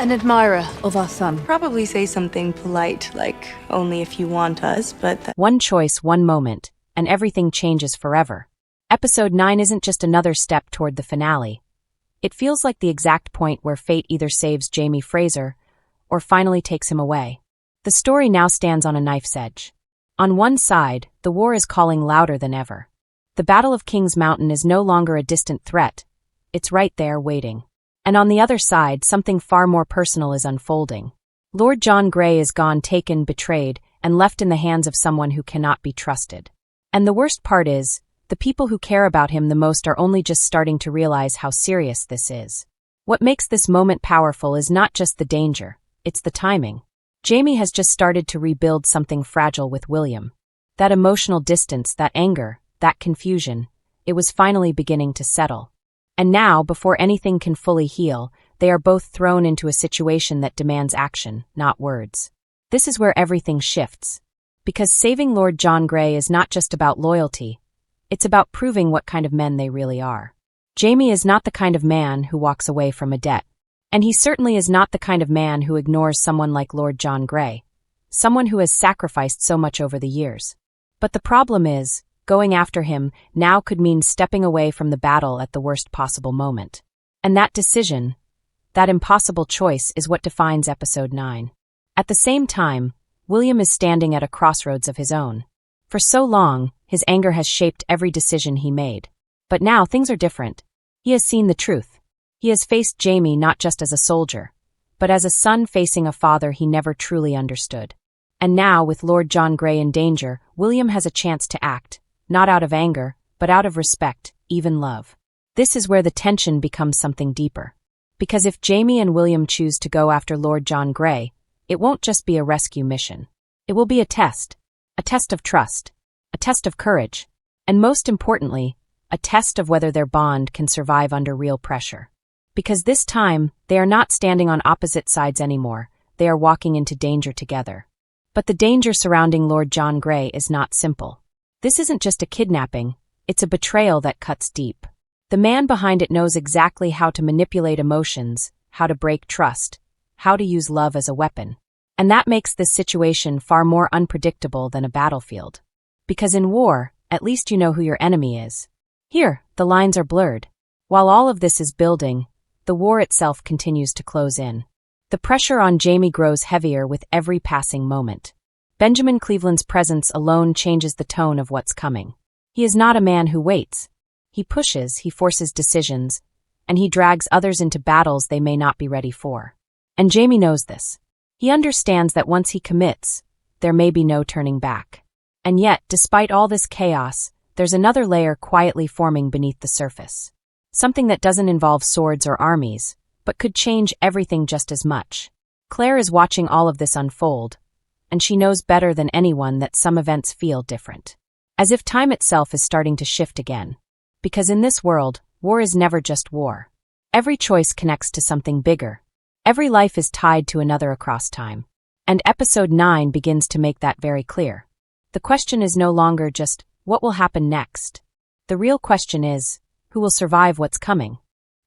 an admirer of our son. Probably say something polite, like, only if you want us, but One choice, one moment, and everything changes forever. Episode 9 isn't just another step toward the finale. It feels like the exact point where fate either saves Jaime Fraser or finally takes him away. The story now stands on a knife's edge. On one side, the war is calling louder than ever. The Battle of King's Mountain is no longer a distant threat. It's right there, waiting. And on the other side, something far more personal is unfolding. Lord John Grey is gone, taken, betrayed, and left in the hands of someone who cannot be trusted. And the worst part is, the people who care about him the most are only just starting to realize how serious this is. What makes this moment powerful is not just the danger, it's the timing. Jaime has just started to rebuild something fragile with William. That emotional distance, that anger, that confusion, it was finally beginning to settle. And now, before anything can fully heal, they are both thrown into a situation that demands action, not words. This is where everything shifts. Because saving Lord John Grey is not just about loyalty, it's about proving what kind of men they really are. Jaime is not the kind of man who walks away from a debt. And he certainly is not the kind of man who ignores someone like Lord John Grey, someone who has sacrificed so much over the years. But the problem is, going after him now could mean stepping away from the battle at the worst possible moment. And that decision, that impossible choice, is what defines Episode 9. At the same time, William is standing at a crossroads of his own. For so long, his anger has shaped every decision he made. But now things are different. He has seen the truth. He has faced Jaime not just as a soldier, but as a son facing a father he never truly understood. And now, with Lord John Grey in danger, William has a chance to act. Not out of anger, but out of respect, even love. This is where the tension becomes something deeper. Because if Jaime and William choose to go after Lord John Grey, it won't just be a rescue mission. It will be a test of trust, a test of courage, and most importantly, a test of whether their bond can survive under real pressure. Because this time, they are not standing on opposite sides anymore, they are walking into danger together. But the danger surrounding Lord John Grey is not simple. This isn't just a kidnapping, it's a betrayal that cuts deep. The man behind it knows exactly how to manipulate emotions, how to break trust, how to use love as a weapon. And that makes this situation far more unpredictable than a battlefield. Because in war, at least you know who your enemy is. Here, the lines are blurred. While all of this is building, the war itself continues to close in. The pressure on Jaime grows heavier with every passing moment. Benjamin Cleveland's presence alone changes the tone of what's coming. He is not a man who waits. He pushes, he forces decisions, and he drags others into battles they may not be ready for. And Jaime knows this. He understands that once he commits, there may be no turning back. And yet, despite all this chaos, there's another layer quietly forming beneath the surface. Something that doesn't involve swords or armies, but could change everything just as much. Claire is watching all of this unfold, and she knows better than anyone that some events feel different. As if time itself is starting to shift again. Because in this world, war is never just war. Every choice connects to something bigger. Every life is tied to another across time. And Episode 9 begins to make that very clear. The question is no longer just, what will happen next? The real question is, who will survive what's coming?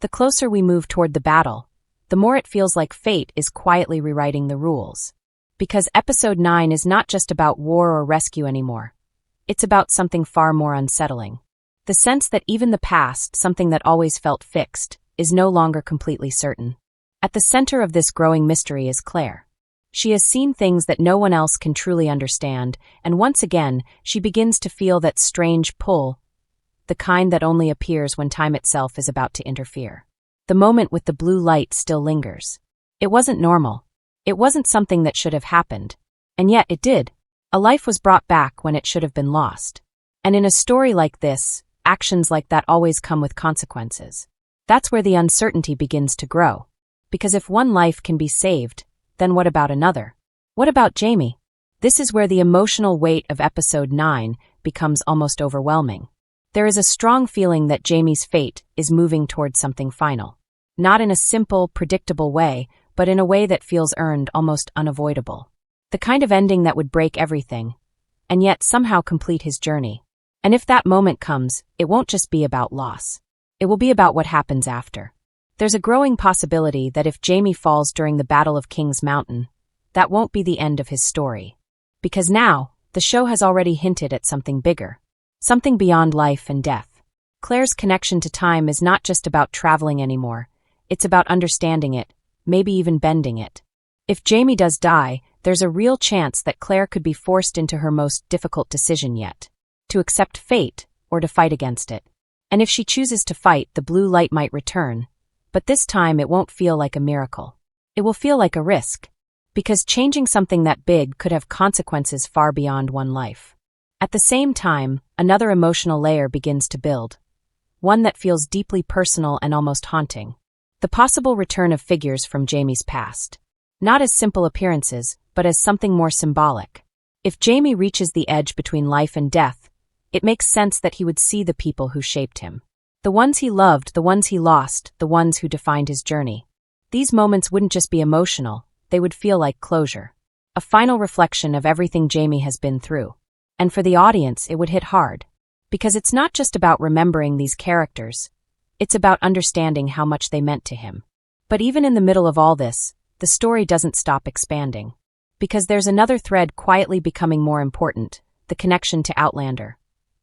The closer we move toward the battle, the more it feels like fate is quietly rewriting the rules. Because Episode 9 is not just about war or rescue anymore. It's about something far more unsettling. The sense that even the past, something that always felt fixed, is no longer completely certain. At the center of this growing mystery is Claire. She has seen things that no one else can truly understand, and once again, she begins to feel that strange pull, the kind that only appears when time itself is about to interfere. The moment with the blue light still lingers. It wasn't normal. It wasn't something that should have happened. And yet it did. A life was brought back when it should have been lost. And in a story like this, actions like that always come with consequences. That's where the uncertainty begins to grow. Because if one life can be saved, then what about another? What about Jaime? This is where the emotional weight of Episode 9 becomes almost overwhelming. There is a strong feeling that Jaime's fate is moving towards something final. Not in a simple, predictable way, but in a way that feels earned, almost unavoidable. The kind of ending that would break everything, and yet somehow complete his journey. And if that moment comes, it won't just be about loss. It will be about what happens after. There's a growing possibility that if Jamie falls during the Battle of King's Mountain, that won't be the end of his story. Because now, the show has already hinted at something bigger. Something beyond life and death. Claire's connection to time is not just about traveling anymore. It's about understanding it, maybe even bending it. If Jamie does die, there's a real chance that Claire could be forced into her most difficult decision yet. To accept fate, or to fight against it. And if she chooses to fight, the blue light might return. But this time it won't feel like a miracle. It will feel like a risk. Because changing something that big could have consequences far beyond one life. At the same time, another emotional layer begins to build. One that feels deeply personal and almost haunting. The possible return of figures from Jamie's past. Not as simple appearances, but as something more symbolic. If Jamie reaches the edge between life and death, it makes sense that he would see the people who shaped him. The ones he loved, the ones he lost, the ones who defined his journey. These moments wouldn't just be emotional, they would feel like closure. A final reflection of everything Jamie has been through. And for the audience, it would hit hard. Because it's not just about remembering these characters, it's about understanding how much they meant to him. But even in the middle of all this, the story doesn't stop expanding. Because there's another thread quietly becoming more important, the connection to Outlander.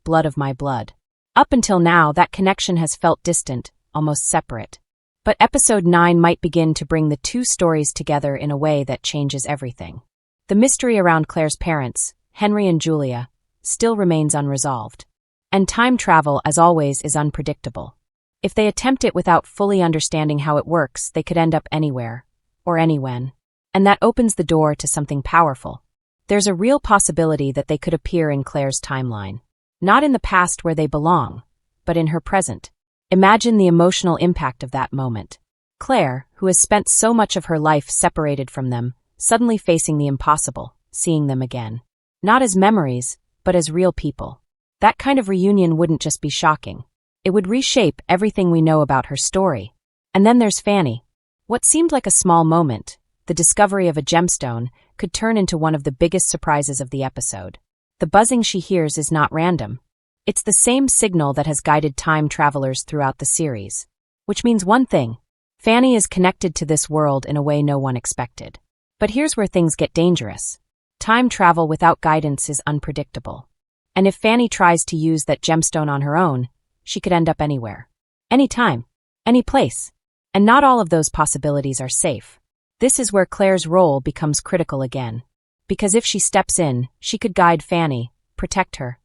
Blood of my blood. Up until now, that connection has felt distant, almost separate. But episode 9 might begin to bring the two stories together in a way that changes everything. The mystery around Claire's parents, Henry and Julia, still remains unresolved. And time travel, as always, is unpredictable. If they attempt it without fully understanding how it works, they could end up anywhere, or anywhen. And that opens the door to something powerful. There's a real possibility that they could appear in Claire's timeline. Not in the past where they belong, but in her present. Imagine the emotional impact of that moment. Claire, who has spent so much of her life separated from them, suddenly facing the impossible, seeing them again. Not as memories, but as real people. That kind of reunion wouldn't just be shocking. It would reshape everything we know about her story. And then there's Fanny. What seemed like a small moment, the discovery of a gemstone, could turn into one of the biggest surprises of the episode. The buzzing she hears is not random. It's the same signal that has guided time travelers throughout the series. Which means one thing. Fanny is connected to this world in a way no one expected. But here's where things get dangerous. Time travel without guidance is unpredictable. And if Fanny tries to use that gemstone on her own, she could end up anywhere. Anytime. Any place. And not all of those possibilities are safe. This is where Claire's role becomes critical again. Because if she steps in, she could guide Fanny, protect her,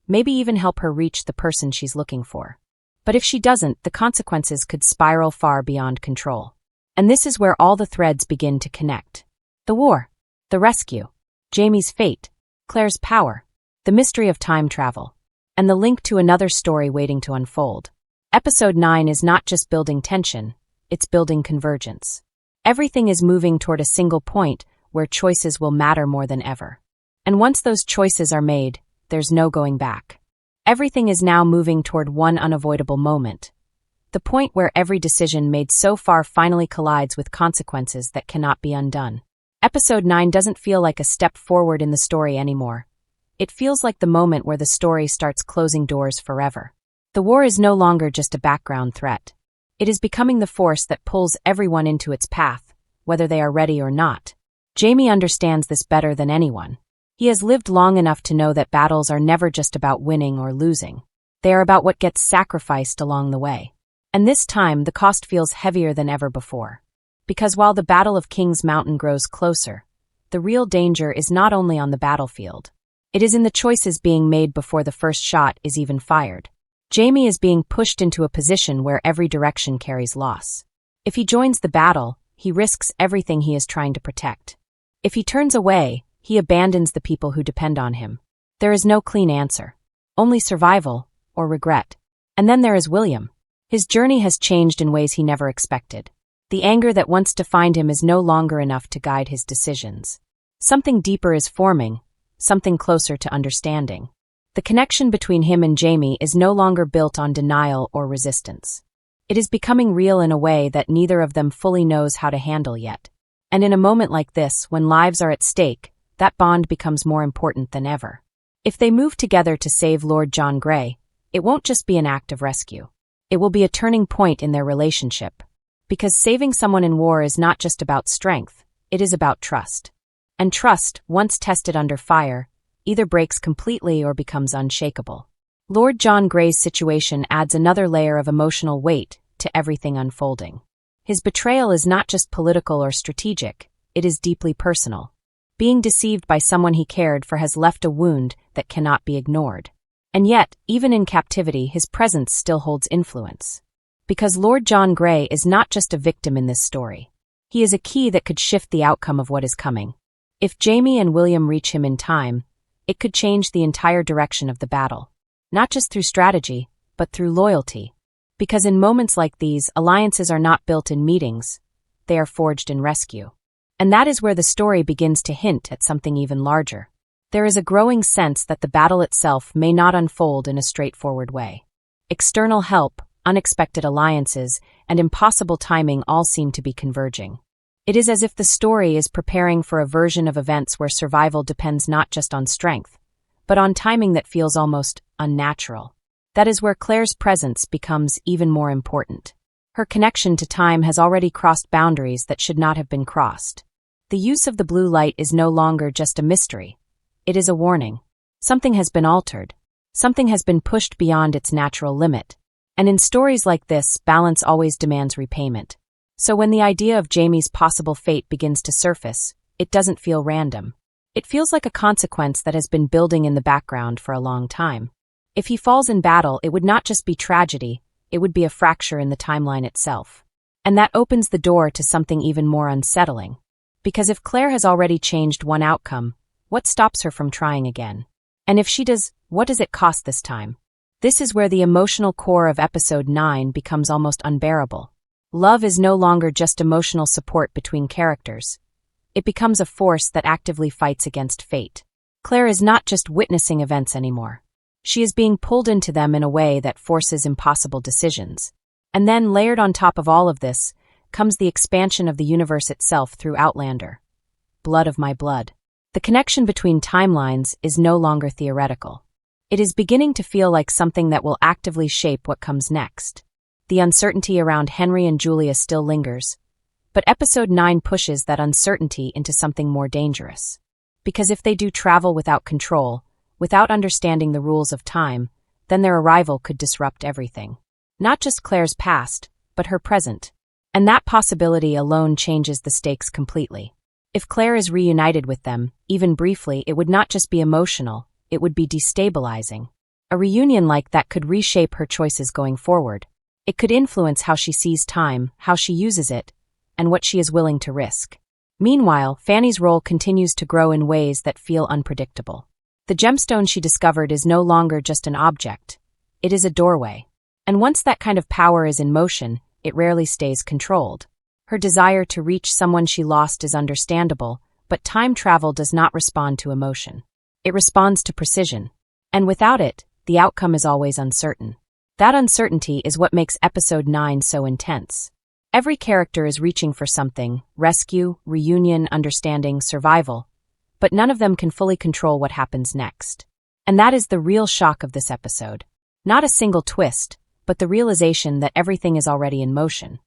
maybe even help her reach the person she's looking for. But if she doesn't, the consequences could spiral far beyond control. And this is where all the threads begin to connect. The war, the rescue, Jamie's fate, Claire's power, the mystery of time travel, and the link to another story waiting to unfold. Episode 9 is not just building tension, it's building convergence. Everything is moving toward a single point where choices will matter more than ever. And once those choices are made, there's no going back. Everything is now moving toward one unavoidable moment. The point where every decision made so far finally collides with consequences that cannot be undone. Episode 9 doesn't feel like a step forward in the story anymore. It feels like the moment where the story starts closing doors forever. The war is no longer just a background threat. It is becoming the force that pulls everyone into its path, whether they are ready or not. Jamie understands this better than anyone. He has lived long enough to know that battles are never just about winning or losing. They are about what gets sacrificed along the way. And this time, the cost feels heavier than ever before. Because while the Battle of King's Mountain grows closer, the real danger is not only on the battlefield. It is in the choices being made before the first shot is even fired. Jamie is being pushed into a position where every direction carries loss. If he joins the battle, he risks everything he is trying to protect. If he turns away, he abandons the people who depend on him. There is no clean answer. Only survival, or regret. And then there is William. His journey has changed in ways he never expected. The anger that once defined him is no longer enough to guide his decisions. Something deeper is forming, something closer to understanding. The connection between him and Jamie is no longer built on denial or resistance. It is becoming real in a way that neither of them fully knows how to handle yet. And in a moment like this, when lives are at stake, that bond becomes more important than ever. If they move together to save Lord John Grey, it won't just be an act of rescue. It will be a turning point in their relationship. Because saving someone in war is not just about strength, it is about trust. And trust, once tested under fire, either breaks completely or becomes unshakable. Lord John Grey's situation adds another layer of emotional weight to everything unfolding. His betrayal is not just political or strategic, it is deeply personal. Being deceived by someone he cared for has left a wound that cannot be ignored. And yet, even in captivity, his presence still holds influence. Because Lord John Grey is not just a victim in this story. He is a key that could shift the outcome of what is coming. If Jaime and William reach him in time, it could change the entire direction of the battle. Not just through strategy, but through loyalty. Because in moments like these, alliances are not built in meetings, they are forged in rescue. And that is where the story begins to hint at something even larger. There is a growing sense that the battle itself may not unfold in a straightforward way. External help, unexpected alliances, and impossible timing all seem to be converging. It is as if the story is preparing for a version of events where survival depends not just on strength, but on timing that feels almost unnatural. That is where Claire's presence becomes even more important. Her connection to time has already crossed boundaries that should not have been crossed. The use of the blue light is no longer just a mystery. It is a warning. Something has been altered. Something has been pushed beyond its natural limit. And in stories like this, balance always demands repayment. So when the idea of Jaime's possible fate begins to surface, it doesn't feel random. It feels like a consequence that has been building in the background for a long time. If he falls in battle, it would not just be tragedy, it would be a fracture in the timeline itself. And that opens the door to something even more unsettling. Because if Claire has already changed one outcome, what stops her from trying again? And if she does, what does it cost this time? This is where the emotional core of episode 9 becomes almost unbearable. Love is no longer just emotional support between characters. It becomes a force that actively fights against fate. Claire is not just witnessing events anymore. She is being pulled into them in a way that forces impossible decisions. And then, layered on top of all of this, comes the expansion of the universe itself through Outlander. Blood of my blood. The connection between timelines is no longer theoretical. It is beginning to feel like something that will actively shape what comes next. The uncertainty around Henry and Julia still lingers, but episode 9 pushes that uncertainty into something more dangerous. Because if they do travel without control, without understanding the rules of time, then their arrival could disrupt everything. Not just Claire's past, but her present. And that possibility alone changes the stakes completely. If Claire is reunited with them, even briefly, it would not just be emotional, it would be destabilizing. A reunion like that could reshape her choices going forward. It could influence how she sees time, how she uses it, and what she is willing to risk. Meanwhile, Fanny's role continues to grow in ways that feel unpredictable. The gemstone she discovered is no longer just an object. It is a doorway. And once that kind of power is in motion, it rarely stays controlled. Her desire to reach someone she lost is understandable, but time travel does not respond to emotion. It responds to precision. And without it, the outcome is always uncertain. That uncertainty is what makes episode 9 so intense. Every character is reaching for something: rescue, reunion, understanding, survival. But none of them can fully control what happens next. And that is the real shock of this episode. Not a single twist, but the realization that everything is already in motion.